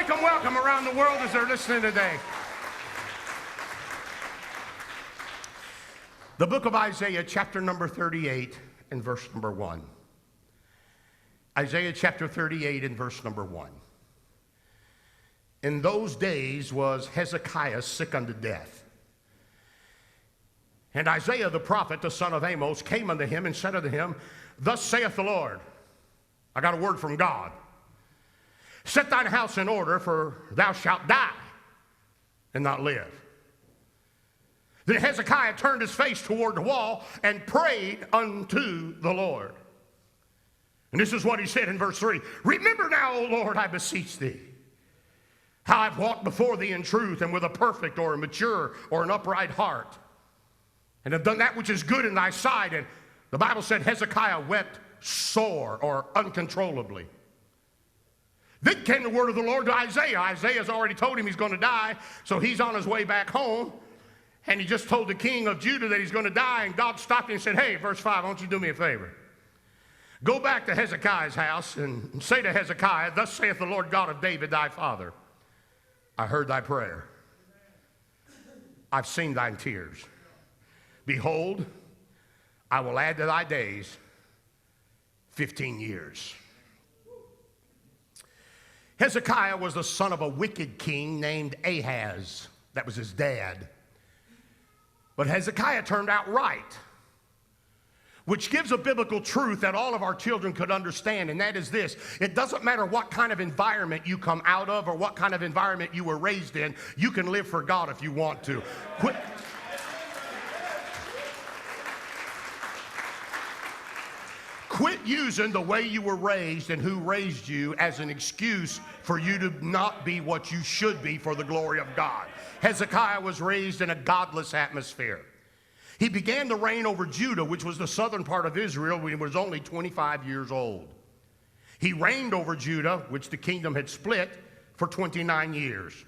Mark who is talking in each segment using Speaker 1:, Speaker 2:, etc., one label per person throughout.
Speaker 1: Make them welcome around the world as they're listening today. The book of Isaiah, chapter number 38 and verse number 1. Isaiah chapter 38 and verse number 1. In those days was Hezekiah sick unto death. And Isaiah the prophet, the son of Amos, came unto him and said unto him, Thus saith the Lord, I got a word from God. Set thine house in order, for thou shalt die and not live. Then Hezekiah turned his face toward the wall and prayed unto the Lord. And this is what he said in verse 3. Remember now, O Lord, I beseech thee, how I've walked before thee in truth and with a perfect or a mature or an upright heart, and have done that which is good in thy sight. And the Bible said Hezekiah wept sore or uncontrollably. Then came the word of the Lord to Isaiah. Isaiah's already told him he's going to die, so he's on his way back home. And he just told the king of Judah that he's going to die, and God stopped him and said, Hey, verse 5, why don't you do me a favor? Go back to Hezekiah's house and say to Hezekiah, Thus saith the Lord God of David thy father, I heard thy prayer. I've seen thine tears. Behold, I will add to thy days 15 years. Hezekiah was the son of a wicked king named Ahaz. That was his dad. But Hezekiah turned out right, which gives a biblical truth that all of our children could understand, and that is this. It doesn't matter what kind of environment you come out of or what kind of environment you were raised in, you can live for God if you want to. Quit using the way you were raised and who raised you as an excuse for you to not be what you should be for the glory of God. Hezekiah was raised in a godless atmosphere. He began to reign over Judah, which was the southern part of Israel, when he was only 25 years old. He reigned over Judah, which the kingdom had split, for 29 years.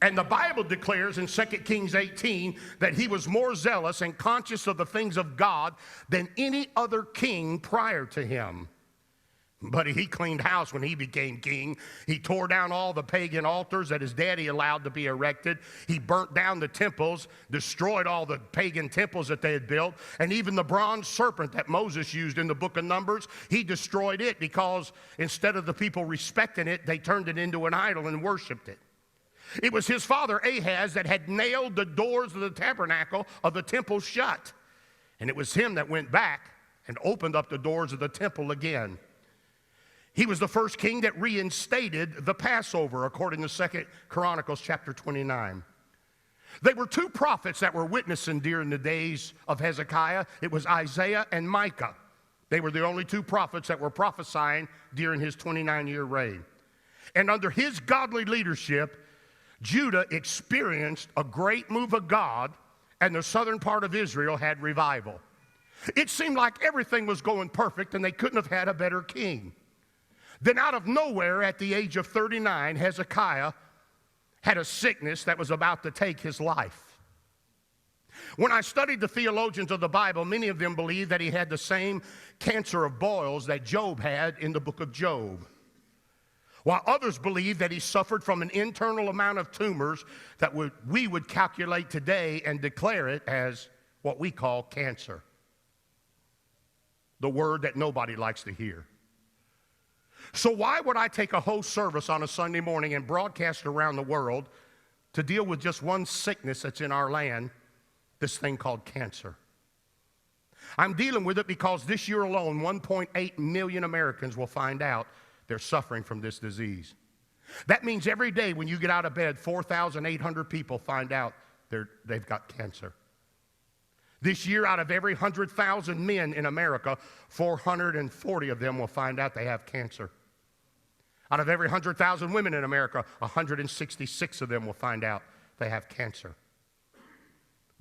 Speaker 1: And the Bible declares in 2 Kings 18 that he was more zealous and conscious of the things of God than any other king prior to him. But he cleaned house when he became king. He tore down all the pagan altars that his daddy allowed to be erected. He burnt down the temples, destroyed all the pagan temples that they had built, and even the bronze serpent that Moses used in the book of Numbers, he destroyed it because instead of the people respecting it, they turned it into an idol and worshiped it. It was his father Ahaz that had nailed the doors of the tabernacle of the temple shut. And it was him that went back and opened up the doors of the temple again. He was the first king that reinstated the Passover, according to 2 Chronicles chapter 29. There were two prophets that were witnessing during the days of Hezekiah. It was Isaiah and Micah. They were the only two prophets that were prophesying during his 29-year reign. And under his godly leadership, Judah experienced a great move of God, and the southern part of Israel had revival. It seemed like everything was going perfect, and they couldn't have had a better king. Then out of nowhere, at the age of 39, Hezekiah had a sickness that was about to take his life. When I studied the theologians of the Bible, many of them believed that he had the same cancer of boils that Job had in the book of Job, while others believe that he suffered from an internal amount of tumors that we would calculate today and declare it as what we call cancer. The word that nobody likes to hear. So why would I take a whole service on a Sunday morning and broadcast around the world to deal with just one sickness that's in our land, this thing called cancer? I'm dealing with it because this year alone, 1.8 million Americans will find out they're suffering from this disease. That means every day when you get out of bed, 4,800 people find out they've got cancer. This year, out of every 100,000 men in America, 440 of them will find out they have cancer. Out of every 100,000 women in America, 166 of them will find out they have cancer.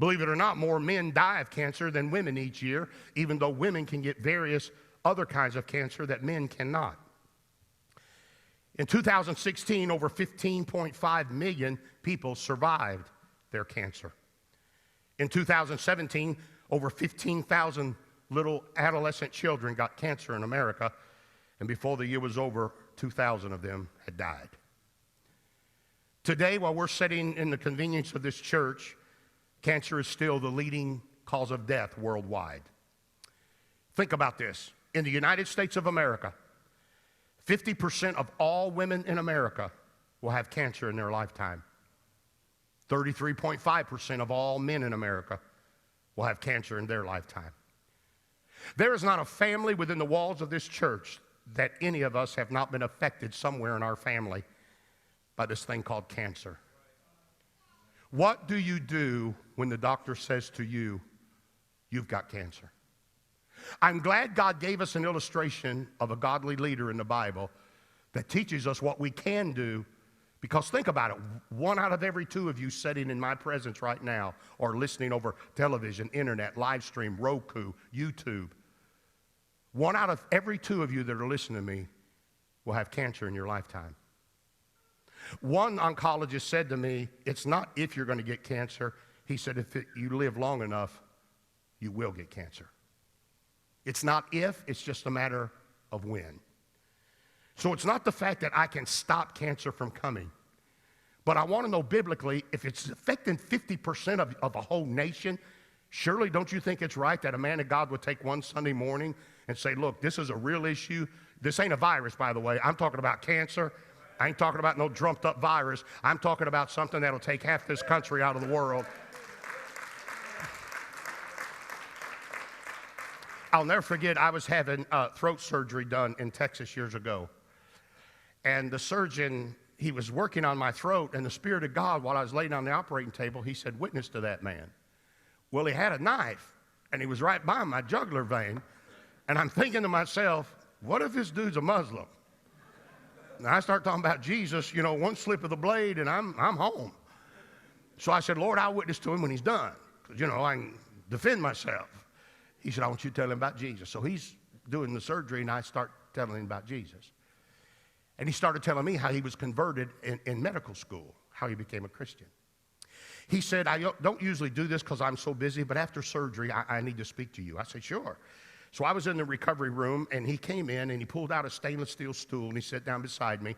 Speaker 1: Believe it or not, more men die of cancer than women each year, even though women can get various other kinds of cancer that men cannot. In 2016, over 15.5 million people survived their cancer. In 2017, over 15,000 little adolescent children got cancer in America, and before the year was over, 2,000 of them had died. Today, while we're sitting in the convenience of this church, cancer is still the leading cause of death worldwide. Think about this. In the United States of America, 50% of all women in America will have cancer in their lifetime. 33.5% of all men in America will have cancer in their lifetime. There is not a family within the walls of this church that any of us have not been affected somewhere in our family by this thing called cancer. What do you do when the doctor says to you, you've got cancer? I'm glad God gave us an illustration of a godly leader in the Bible that teaches us what we can do, because think about it. 1 out of every 2 of you sitting in my presence right now or listening over television, internet, live stream, Roku, YouTube, 1 out of every 2 of you that are listening to me will have cancer in your lifetime. One oncologist said to me, it's not if you're going to get cancer. He said, if you live long enough, you will get cancer. It's not if, it's just a matter of when. So it's not the fact that I can stop cancer from coming, but I want to know biblically, if it's affecting 50% of a whole nation, surely don't you think it's right that a man of God would take one Sunday morning and say, look, this is a real issue. This ain't a virus, by the way. I'm talking about cancer. I ain't talking about no drumped up virus. I'm talking about something that'll take half this country out of the world. I'll never forget, I was having throat surgery done in Texas years ago. And the surgeon, he was working on my throat, and the Spirit of God, while I was laying on the operating table, he said, witness to that man. Well, he had a knife, and he was right by my jugular vein. And I'm thinking to myself, what if this dude's a Muslim? And I start talking about Jesus, you know, one slip of the blade, and I'm home. So I said, Lord, I'll witness to him when he's done, because, you know, I can defend myself. He said, I want you to tell him about Jesus. So he's doing the surgery, and I start telling him about Jesus. And he started telling me how he was converted in medical school, how he became a Christian. He said, I don't usually do this because I'm so busy, but after surgery, I need to speak to you. I said, sure. So I was in the recovery room, and he came in, and he pulled out a stainless steel stool, and he sat down beside me.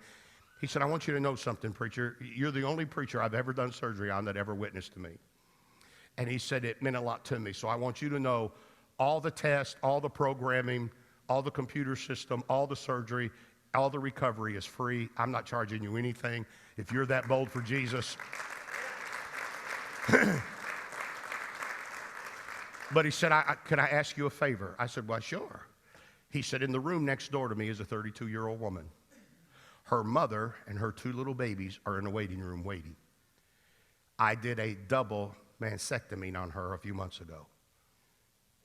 Speaker 1: He said, I want you to know something, preacher. You're the only preacher I've ever done surgery on that ever witnessed to me. And he said, it meant a lot to me. So I want you to know all the tests, all the programming, all the computer system, all the surgery, all the recovery is free. I'm not charging you anything. If you're that bold for Jesus. But he said, can I ask you a favor? I said, well, sure. He said, in the room next door to me is a 32-year-old woman. Her mother and her 2 little babies are in the waiting room waiting. I did a double mastectomy on her a few months ago.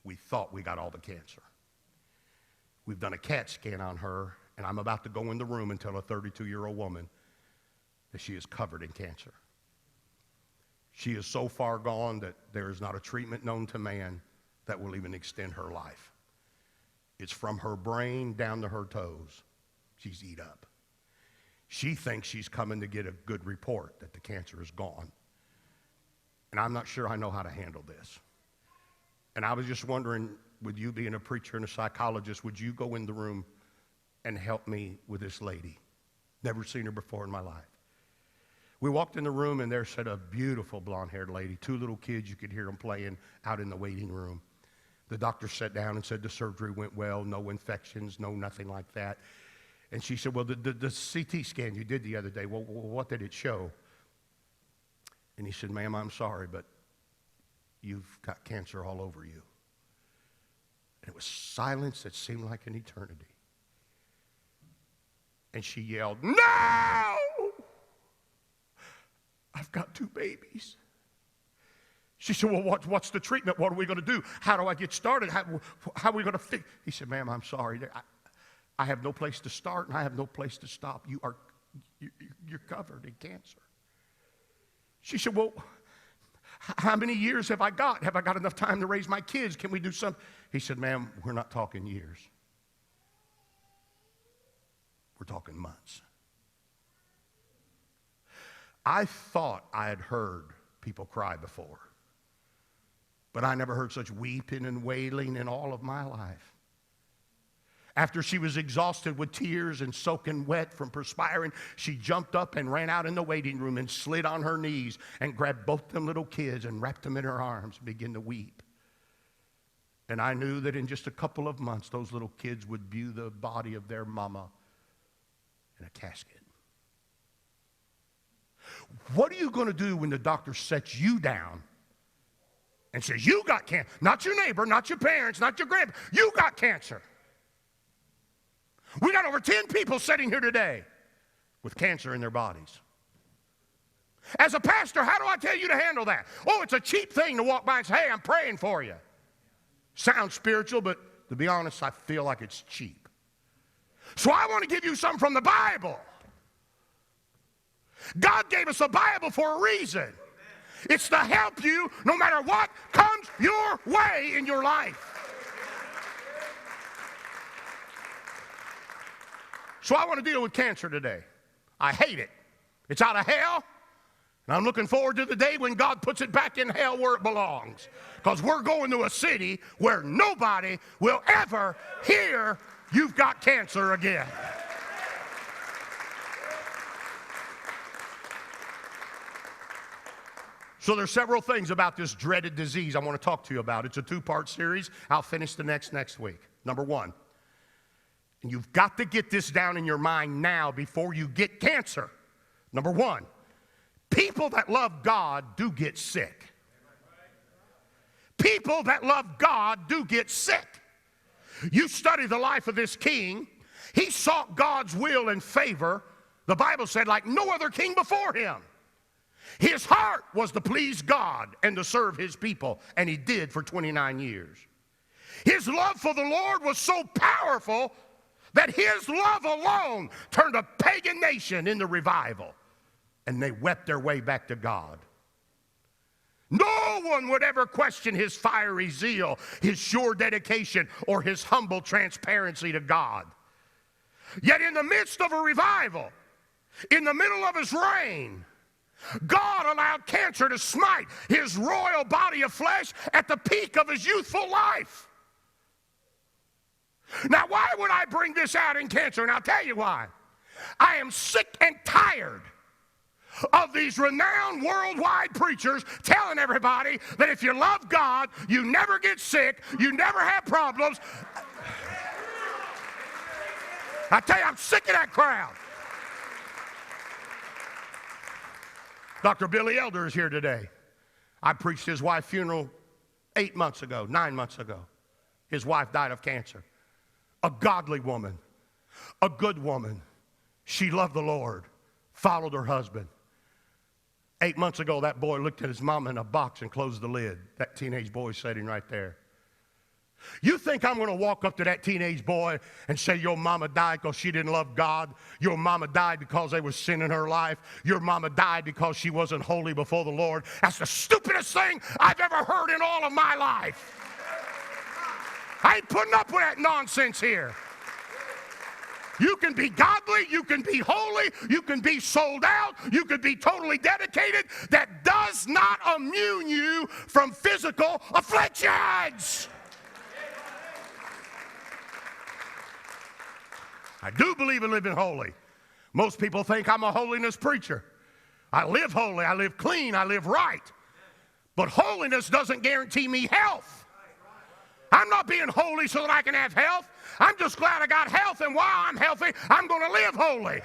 Speaker 1: We thought we got all the cancer. We've done a CAT scan on her, and I'm about to go in the room and tell a 32-year-old woman that she is covered in cancer. She is so far gone that there is not a treatment known to man that will even extend her life. It's from her brain down to her toes. She's eat up. She thinks she's coming to get a good report that the cancer is gone. And I'm not sure I know how to handle this. And I was just wondering, with you being a preacher and a psychologist, would you go in the room and help me with this lady? Never seen her before in my life. We walked in the room, and there sat a beautiful blonde-haired lady, 2 little kids. You could hear them playing out in the waiting room. The doctor sat down and said the surgery went well, no infections, no nothing like that. And she said, well, the CT scan you did the other day, well, what did it show? And he said, ma'am, I'm sorry, but you've got cancer all over you. And it was silence that seemed like an eternity. And she yelled, no! I've got 2 babies. She said, well, what's the treatment? What are we going to do? How do I get started? How are we going to fix? He said, ma'am, I'm sorry. I have no place to start, and I have no place to stop. You're covered in cancer. She said, well, how many years have I got? Have I got enough time to raise my kids? Can we do something? He said, ma'am, we're not talking years. We're talking months. I thought I had heard people cry before, but I never heard such weeping and wailing in all of my life. After she was exhausted with tears and soaking wet from perspiring, she jumped up and ran out in the waiting room and slid on her knees and grabbed both them little kids and wrapped them in her arms and began to weep. And I knew that in just a couple of months, those little kids would view the body of their mama in a casket. What are you going to do when the doctor sets you down and says, you got cancer? Not your neighbor, not your parents, not your grandparents. You got cancer. We got over 10 people sitting here today with cancer in their bodies. As a pastor, how do I tell you to handle that? Oh, it's a cheap thing to walk by and say, hey, I'm praying for you. Sounds spiritual, but to be honest, I feel like it's cheap. So I want to give you something from the Bible. God gave us a Bible for a reason. It's to help you no matter what comes your way in your life. So I want to deal with cancer today. I hate it. It's out of hell. And I'm looking forward to the day when God puts it back in hell where it belongs. Because we're going to a city where nobody will ever hear you've got cancer again. So there's several things about this dreaded disease I want to talk to you about. It's a two-part series. I'll finish the next week. Number one, and you've got to get this down in your mind now before you get cancer. Number one, people that love God do get sick. People that love God do get sick. You study the life of this king. He sought God's will and favor, the Bible said, like no other king before him. His heart was to please God and to serve his people, and he did for 29 years. His love for the Lord was so powerful that his love alone turned a pagan nation into revival, and they wept their way back to God. No one would ever question his fiery zeal, his sure dedication, or his humble transparency to God. Yet in the midst of a revival, in the middle of his reign, God allowed cancer to smite his royal body of flesh at the peak of his youthful life. Now, why would I bring this out in cancer? And I'll tell you why. I am sick and tired of these renowned worldwide preachers telling everybody that if you love God, you never get sick, you never have problems. I tell you, I'm sick of that crowd. Dr. Billy Elder is here today. I preached his wife's funeral 9 months ago. His wife died of cancer. A godly woman, a good woman. She loved the Lord, followed her husband. 8 months ago, that boy looked at his mama in a box and closed the lid. That teenage boy sitting right there. You think I'm going to walk up to that teenage boy and say, your mama died because she didn't love God? Your mama died because there was sin in her life? Your mama died because she wasn't holy before the Lord? That's the stupidest thing I've ever heard in all of my life. I ain't putting up with that nonsense here. You can be godly, you can be holy, you can be sold out, you can be totally dedicated. That does not immune you from physical afflictions. I do believe in living holy. Most people think I'm a holiness preacher. I live holy, I live clean, I live right. But holiness doesn't guarantee me health. I'm not being holy so that I can have health. I'm just glad I got health, and while I'm healthy, I'm going to live holy.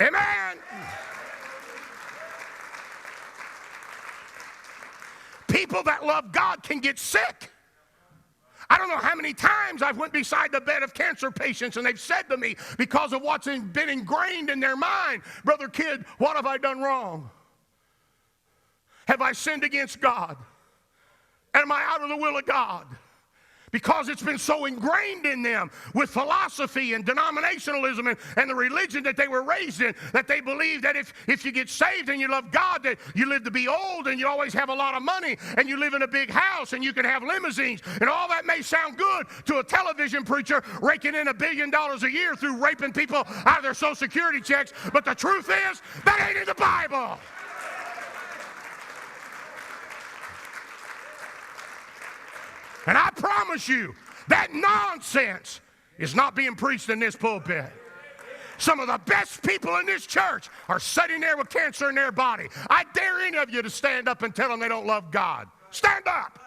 Speaker 1: Amen. People that love God can get sick. I don't know how many times I've went beside the bed of cancer patients and they've said to me, because of what's been ingrained in their mind, Brother Kid, what have I done wrong? Have I sinned against God? Am I out of the will of God? Because it's been so ingrained in them with philosophy and denominationalism and the religion that they were raised in, that they believe that if you get saved and you love God, that you live to be old and you always have a lot of money and you live in a big house and you can have limousines. And all that may sound good to a television preacher raking in $1 billion a year through raping people out of their Social Security checks. But the truth is, that ain't in the Bible. And I promise you, that nonsense is not being preached in this pulpit. Some of the best people in this church are sitting there with cancer in their body. I dare any of you to stand up and tell them they don't love God. Stand up.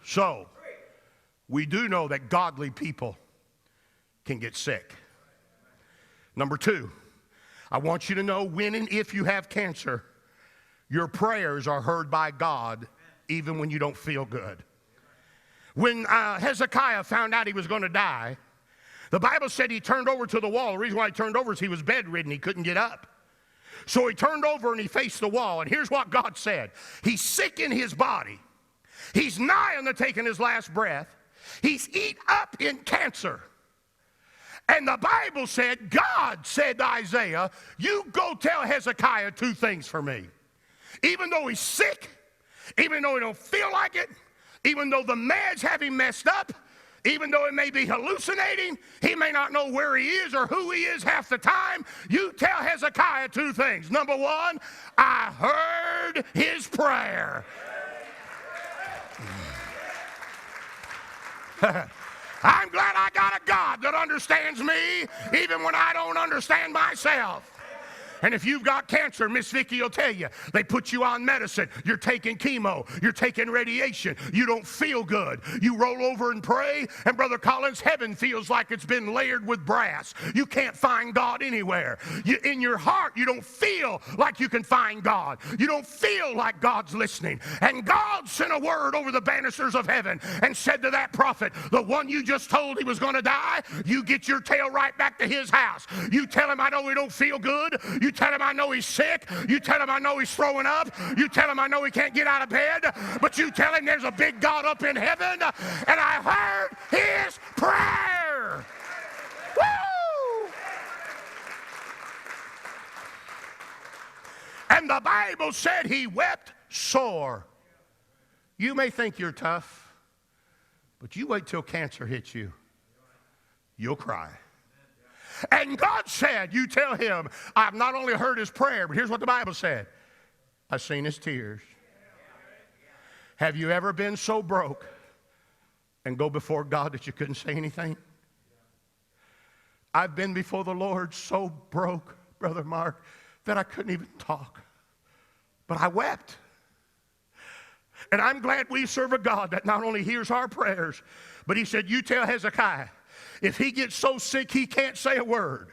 Speaker 1: So, we do know that godly people can get sick. Number two, I want you to know when and if you have cancer, your prayers are heard by God even when you don't feel good. When Hezekiah found out he was going to die, the Bible said he turned over to the wall. The reason why he turned over is he was bedridden. He couldn't get up. So he turned over and he faced the wall. And here's what God said. He's sick in his body. He's nigh unto taking his last breath. He's eat up in cancer. And the Bible said, God said to Isaiah, you go tell Hezekiah two things for me. Even though he's sick, even though he don't feel like it, even though the meds have him messed up, even though it may be hallucinating, he may not know where he is or who he is half the time, you tell Hezekiah two things. Number one, I heard his prayer. I'm glad I got a God that understands me even when I don't understand myself. And if you've got cancer, Miss Vicky will tell you, they put you on medicine. You're taking chemo. You're taking radiation. You don't feel good. You roll over and pray, and Brother Collins, heaven feels like it's been layered with brass. You can't find God anywhere. In your heart, you don't feel like you can find God. You don't feel like God's listening. And God sent a word over the banisters of heaven and said to that prophet, the one you just told he was going to die, you get your tail right back to his house. You tell him, I know he don't feel good. You tell him I know he's sick. You tell him I know he's throwing up. You tell him I know he can't get out of bed. But you tell him there's a big God up in heaven, and I heard his prayer. Woo! And the Bible said he wept sore. You may think you're tough, but you wait till cancer hits you. You'll cry. And God said, you tell him, I've not only heard his prayer, but here's what the Bible said. I've seen his tears. Have you ever been so broke and go before God that you couldn't say anything? I've been before the Lord so broke, Brother Mark, that I couldn't even talk. But I wept. And I'm glad we serve a God that not only hears our prayers, but he said, you tell Hezekiah, if he gets so sick he can't say a word,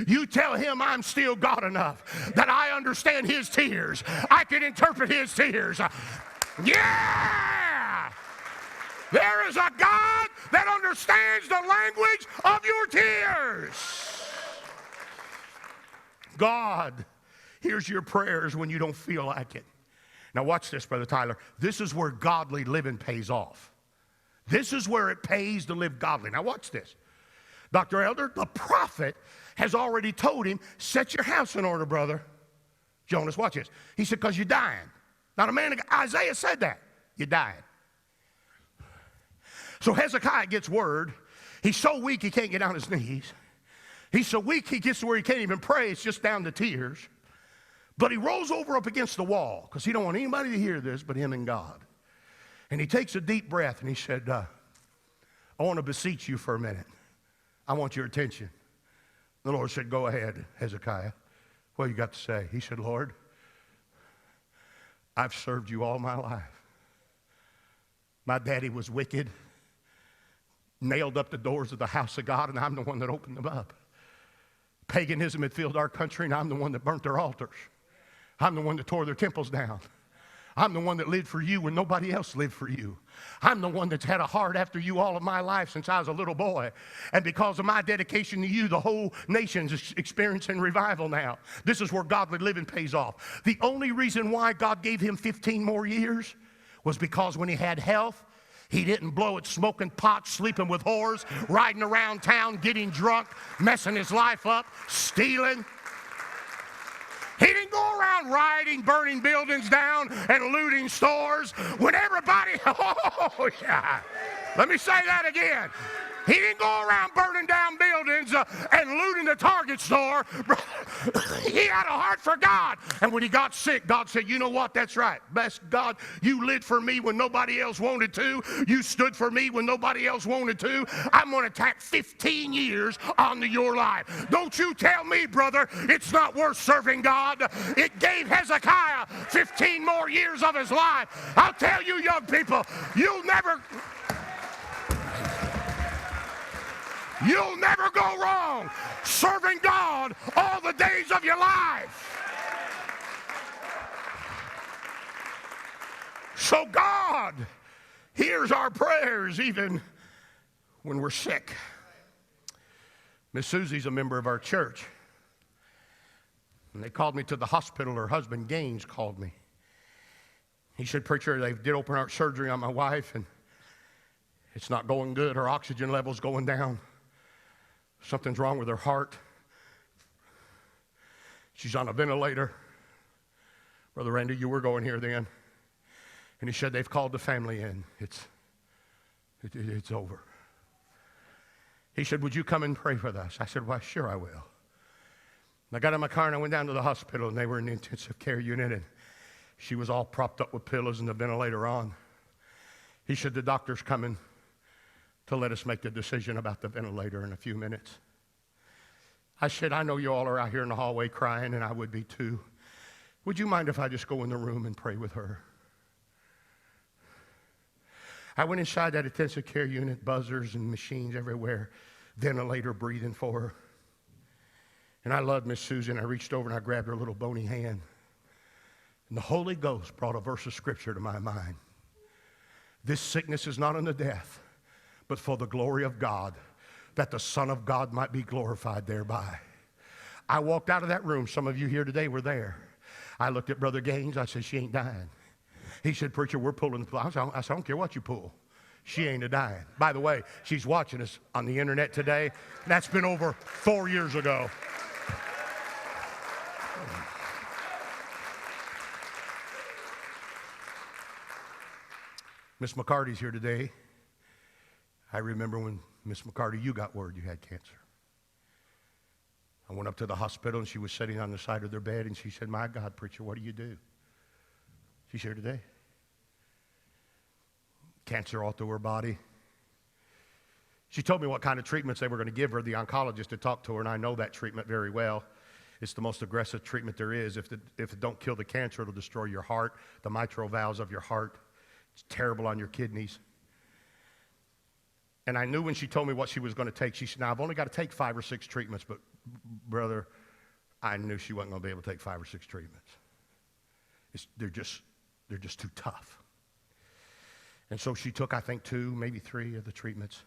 Speaker 1: you tell him I'm still God enough that I understand his tears. I can interpret his tears. Yeah! There is a God that understands the language of your tears. God hears your prayers when you don't feel like it. Now watch this, Brother Tyler. This is where godly living pays off. This is where it pays to live godly. Now watch this. Dr. Elder, the prophet has already told him, set your house in order, brother. Jonas, watch this. He said, because you're dying. Now, Isaiah said that. You're dying. So Hezekiah gets word. He's so weak he can't get on his knees. He's so weak he gets to where he can't even pray. It's just down to tears. But he rolls over up against the wall because he don't want anybody to hear this but him and God. And he takes a deep breath and he said, I want to beseech you for a minute. I want your attention. The Lord said, go ahead, Hezekiah. What you got to say? He said, Lord, I've served you all my life. My daddy was wicked, nailed up the doors of the house of God, and I'm the one that opened them up. Paganism had filled our country, and I'm the one that burnt their altars. I'm the one that tore their temples down. I'm the one that lived for you when nobody else lived for you. I'm the one that's had a heart after you all of my life since I was a little boy. And because of my dedication to you, the whole nation's experiencing revival now. This is where godly living pays off. The only reason why God gave him 15 more years was because when he had health, he didn't blow it smoking pot, sleeping with whores, riding around town, getting drunk, messing his life up, stealing. He didn't go around rioting, burning buildings down, and looting stores when everybody, oh yeah. Let me say that again. He didn't go around burning down buildings and looting the Target store. He had a heart for God. And when he got sick, God said, you know what? That's right. Bless God, you lived for me when nobody else wanted to. You stood for me when nobody else wanted to. I'm going to tack 15 years onto your life. Don't you tell me, brother, it's not worth serving God. It gave Hezekiah 15 more years of his life. I'll tell you, young people, you'll never go wrong serving God all the days of your life. So God hears our prayers even when we're sick. Miss Susie's a member of our church. And they called me to the hospital. Her husband, Gaines, called me. He said, preacher, they did open heart surgery on my wife, and it's not going good. Her oxygen level's going down. Something's wrong with her heart. She's on a ventilator. Brother Randy, you were going here then. And he said, they've called the family in. It's over. He said, would you come and pray for us? I said, why, sure I will. And I got in my car and I went down to the hospital, and they were in the intensive care unit, and she was all propped up with pillows and the ventilator on. He said, the doctor's coming to let us make the decision about the ventilator in a few minutes. I said, I know you all are out here in the hallway crying, and I would be too. Would you mind if I just go in the room and pray with her? I went inside that intensive care unit, buzzers and machines everywhere, ventilator breathing for her. And I loved Miss Susan. I reached over and I grabbed her little bony hand. And the Holy Ghost brought a verse of Scripture to my mind. This sickness is not unto death, but for the glory of God, that the Son of God might be glorified thereby. I walked out of that room. Some of you here today were there. I looked at Brother Gaines. I said, she ain't dying. He said, preacher, we're pulling the plug. I said, I don't care what you pull. She ain't a-dying. By the way, she's watching us on the internet today. That's been over 4 years ago. Miss McCarty's here today. I remember when, Miss McCarty, you got word you had cancer. I went up to the hospital, and she was sitting on the side of their bed, and she said, my God, preacher, what do you do? She's here today. Cancer all through her body. She told me what kind of treatments they were going to give her. The oncologist had talked to her, and I know that treatment very well. It's the most aggressive treatment there is. If it don't kill the cancer, it'll destroy your heart, the mitral valves of your heart. It's terrible on your kidneys. And I knew when she told me what she was going to take, she said, now, I've only got to take 5 or 6 treatments, but, brother, I knew she wasn't going to be able to take 5 or 6 treatments. They're just too tough. And so she took, I think, 2, maybe 3 of the treatments.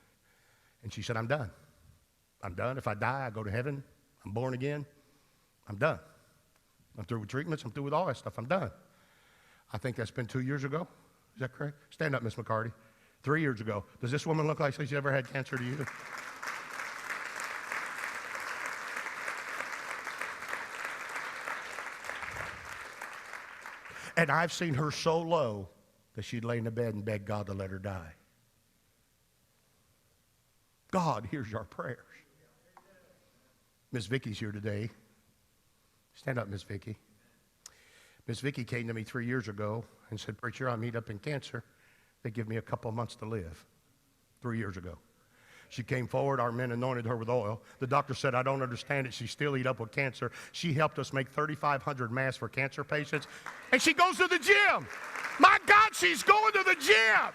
Speaker 1: And she said, I'm done. I'm done. If I die, I go to heaven. I'm born again. I'm done. I'm through with treatments. I'm through with all that stuff. I'm done. I think that's been 2 years ago. Is that correct? Stand up, Miss McCarty. 3 years ago. Does this woman look like she's ever had cancer to you? And I've seen her so low that she'd lay in the bed and beg God to let her die. God hears our prayers. Miss Vicky's here today. Stand up, Miss Vicky. Miss Vicky came to me 3 years ago and said, preacher, I'm eat up in cancer. They give me a couple of months to live. 3 years ago. She came forward. Our men anointed her with oil. The doctor said, I don't understand it. She still eat up with cancer. She helped us make 3,500 masks for cancer patients. And she goes to the gym. My God, she's going to the gym.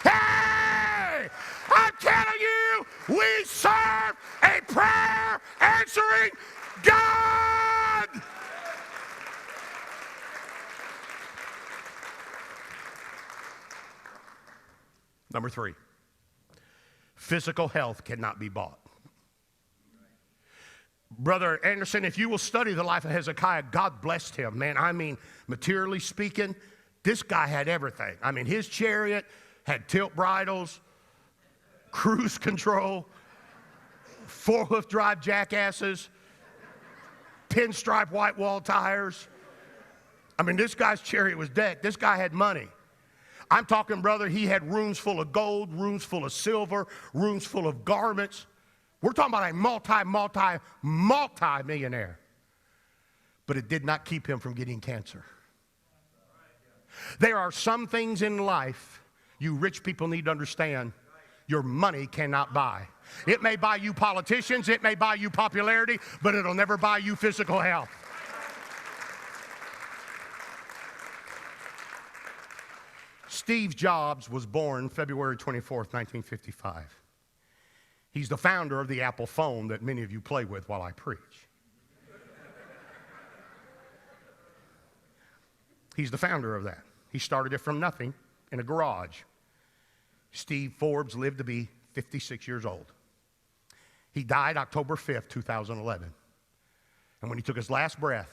Speaker 1: Hey! I'm telling you, we serve a prayer answering God. Number 3, physical health cannot be bought. Brother Anderson, if you will study the life of Hezekiah, God blessed him, man. I mean, materially speaking, this guy had everything. I mean, his chariot had tilt bridles, cruise control, 4-hoof drive jackasses, pinstripe white wall tires. I mean, this guy's chariot was decked. This guy had money. I'm talking, brother, he had rooms full of gold, rooms full of silver, rooms full of garments. We're talking about a multi-millionaire. But it did not keep him from getting cancer. There are some things in life you rich people need to understand your money cannot buy. It may buy you politicians, it may buy you popularity, but it'll never buy you physical health. Steve Jobs was born February 24th, 1955. He's the founder of the Apple phone that many of you play with while I preach. He's the founder of that. He started it from nothing in a garage. Steve Forbes lived to be 56 years old. He died October 5th, 2011. And when he took his last breath,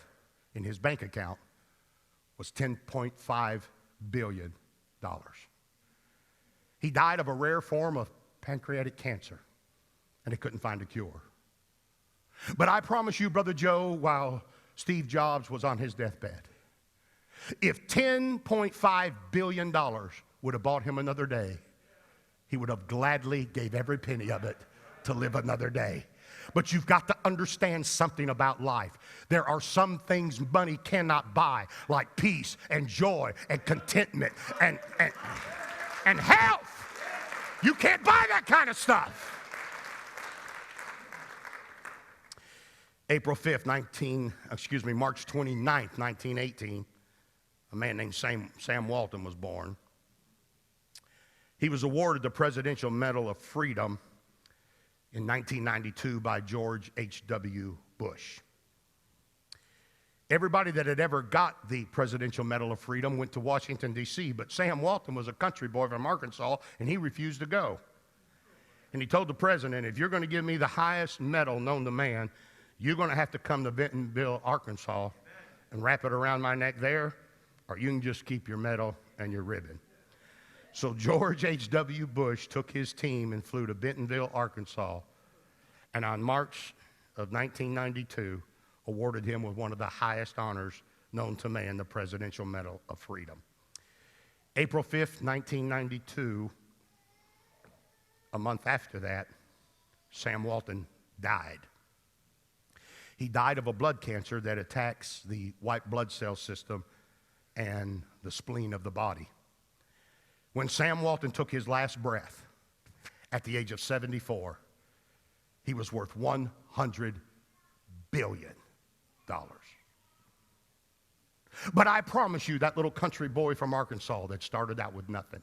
Speaker 1: in his bank account was $10.5 billion. He died of a rare form of pancreatic cancer, and they couldn't find a cure. But I promise you, Brother Joe, while Steve Jobs was on his deathbed, if $10.5 billion would have bought him another day, he would have gladly gave every penny of it to live another day. But you've got to understand something about life. There are some things money cannot buy, like peace and joy and contentment and health. You can't buy that kind of stuff. March 29th, 1918, a man named Sam Walton was born. He was awarded the Presidential Medal of Freedom in 1992 by George H.W. Bush. Everybody that had ever got the Presidential Medal of Freedom went to Washington, D.C., but Sam Walton was a country boy from Arkansas, and he refused to go. And he told the president, if you're going to give me the highest medal known to man, you're going to have to come to Bentonville, Arkansas, and wrap it around my neck there, or you can just keep your medal and your ribbon. So George H.W. Bush took his team and flew to Bentonville, Arkansas, and on March of 1992, awarded him with one of the highest honors known to man, the Presidential Medal of Freedom. April 5th, 1992, a month after that, Sam Walton died. He died of a blood cancer that attacks the white blood cell system and the spleen of the body. When Sam Walton took his last breath at the age of 74, he was worth $100 billion. But I promise you, that little country boy from Arkansas that started out with nothing,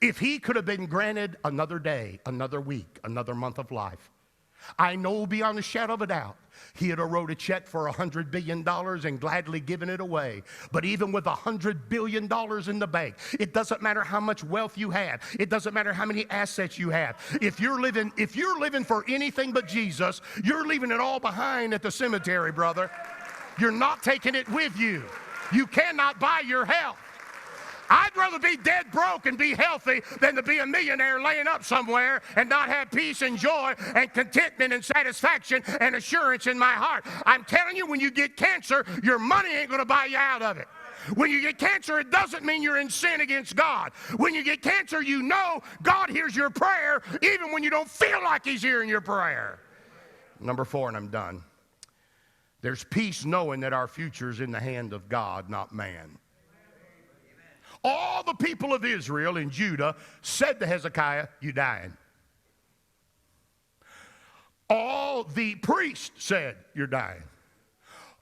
Speaker 1: if he could have been granted another day, another week, another month of life, I know beyond a shadow of a doubt, he'd have wrote a check for $100 billion and gladly given it away. But even with $100 billion in the bank, it doesn't matter how much wealth you have. It doesn't matter how many assets you have. If you're living for anything but Jesus, you're leaving it all behind at the cemetery, brother. You're not taking it with you. You cannot buy your health. I'd rather be dead broke and be healthy than to be a millionaire laying up somewhere and not have peace and joy and contentment and satisfaction and assurance in my heart. I'm telling you, when you get cancer, your money ain't going to buy you out of it. When you get cancer, it doesn't mean you're in sin against God. When you get cancer, you know God hears your prayer even when you don't feel like he's hearing your prayer. Number 4, and I'm done. There's peace knowing that our future is in the hand of God, not man. All the people of Israel and Judah said to Hezekiah, "You dying." All the priests said, "You're dying."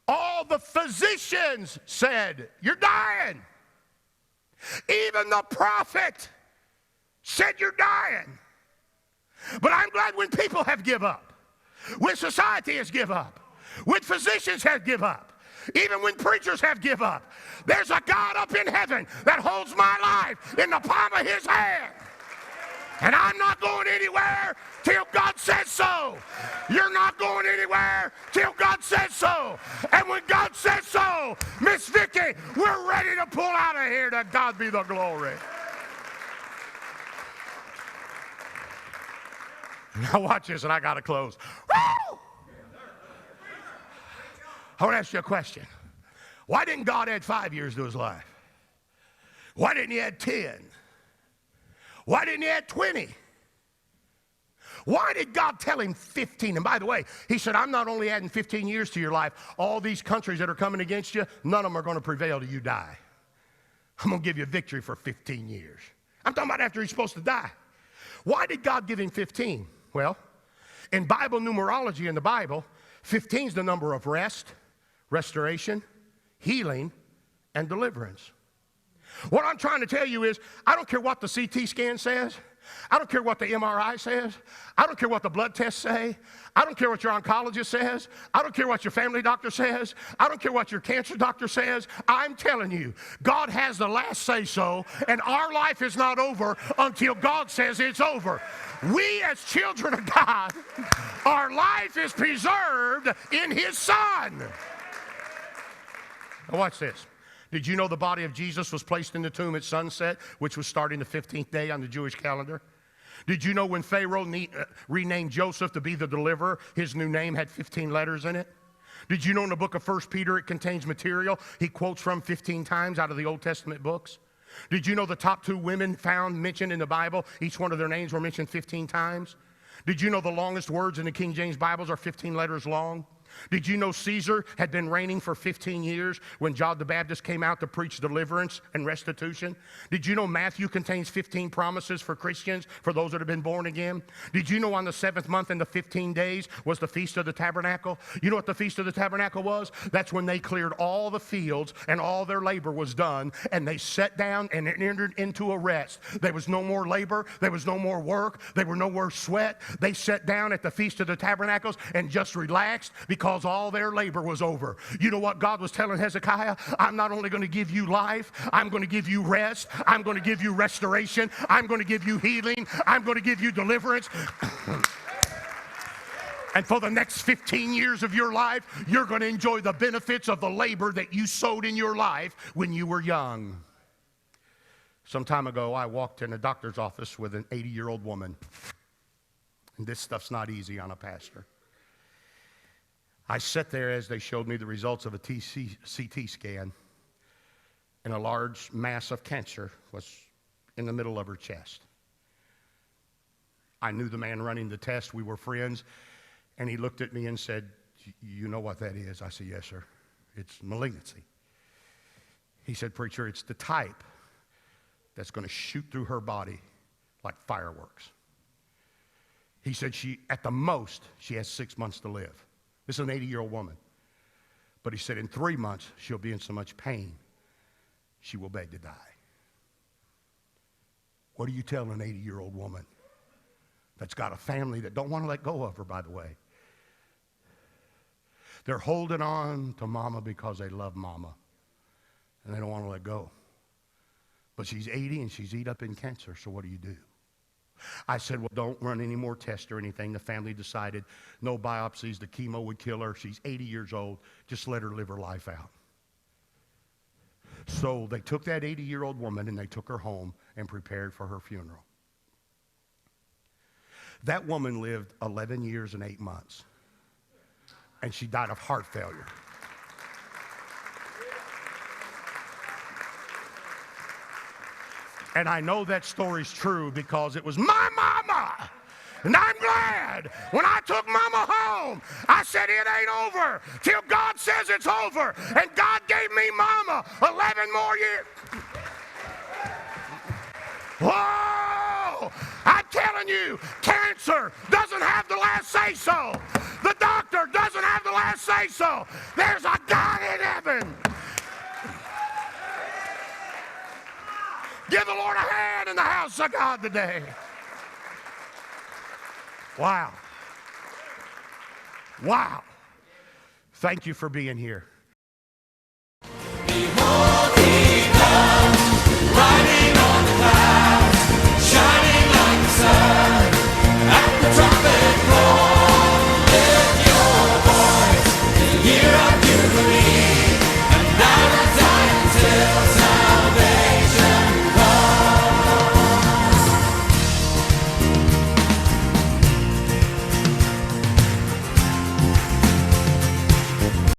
Speaker 1: All the physicians said, "You're dying." Even the prophet said, "You're dying." But I'm glad when people have give up, when society has give up, when physicians have give up, even when preachers have give up, there's a God up in heaven that holds my life in the palm of his hand. And I'm not going anywhere till God says so. You're not going anywhere till God says so. And when God says so, Miss Vicky, we're ready to pull out of here. To God be the glory. Now watch this, and I got to close. Woo! I want to ask you a question. Why didn't God add 5 years to his life? Why didn't he add 10? Why didn't he add 20? Why did God tell him 15? And by the way, he said, I'm not only adding 15 years to your life, all these countries that are coming against you, none of them are going to prevail till you die. I'm going to give you victory for 15 years. I'm talking about after he's supposed to die. Why did God give him 15? Well, in Bible numerology in the Bible, 15 is the number of rest, restoration, healing, and deliverance. What I'm trying to tell you is, I don't care what the CT scan says. I don't care what the MRI says. I don't care what the blood tests say. I don't care what your oncologist says. I don't care what your family doctor says. I don't care what your cancer doctor says. I'm telling you, God has the last say-so, and our life is not over until God says it's over. We as children of God, our life is preserved in His Son. Now watch this. Did you know the body of Jesus was placed in the tomb at sunset, which was starting the 15th day on the Jewish calendar? Did you know when Pharaoh renamed Joseph to be the deliverer, his new name had 15 letters in it? Did you know in the book of 1 Peter it contains material he quotes from 15 times out of the Old Testament books? Did you know the top 2 women found mentioned in the Bible, each one of their names were mentioned 15 times? Did you know the longest words in the King James Bibles are 15 letters long? Did you know Caesar had been reigning for 15 years when John the Baptist came out to preach deliverance and restitution? Did you know Matthew contains 15 promises for Christians, for those that have been born again? Did you know on the 7th month and the 15 days was the Feast of the Tabernacle? You know what the Feast of the Tabernacle was? That's when they cleared all the fields and all their labor was done, and they sat down and entered into a rest. There was no more labor. There was no more work. There were no more sweat. They sat down at the Feast of the Tabernacles and just relaxed because all their labor was over. You know what God was telling Hezekiah? I'm not only going to give you life, I'm going to give you rest. I'm going to give you restoration. I'm going to give you healing. I'm going to give you deliverance. And for the next 15 years of your life, you're going to enjoy the benefits of the labor that you sowed in your life when you were young. Some time ago, I walked in a doctor's office with an 80-year-old woman. And this stuff's not easy on a pastor. I sat there as they showed me the results of a CT scan, and a large mass of cancer was in the middle of her chest. I knew the man running the test. We were friends, and he looked at me and said, "You know what that is?" I said, "Yes, sir. It's malignancy." He said, "Preacher, it's the type that's going to shoot through her body like fireworks." He said, at the most, she has 6 months to live. This is an 80-year-old woman. But he said in 3 months, she'll be in so much pain, she will beg to die. What do you tell an 80-year-old woman that's got a family that don't want to let go of her, by the way? They're holding on to mama because they love mama, and they don't want to let go. But she's 80 and she's eat up in cancer, so what do you do? I said, well, don't run any more tests or anything. The family decided no biopsies, the chemo would kill her. She's 80 years old. Just let her live her life out. So they took that 80-year-old woman and they took her home and prepared for her funeral. That woman lived 11 years and 8 months, and she died of heart failure. And I know that story's true because it was my mama. And I'm glad when I took mama home, I said it ain't over till God says it's over. And God gave me mama 11 more years. Whoa! I'm telling you, cancer doesn't have the last say-so. The doctor doesn't have the last say-so. There's a God in heaven. Give the Lord a hand in the house of God today. Wow. Wow. Thank you for being here.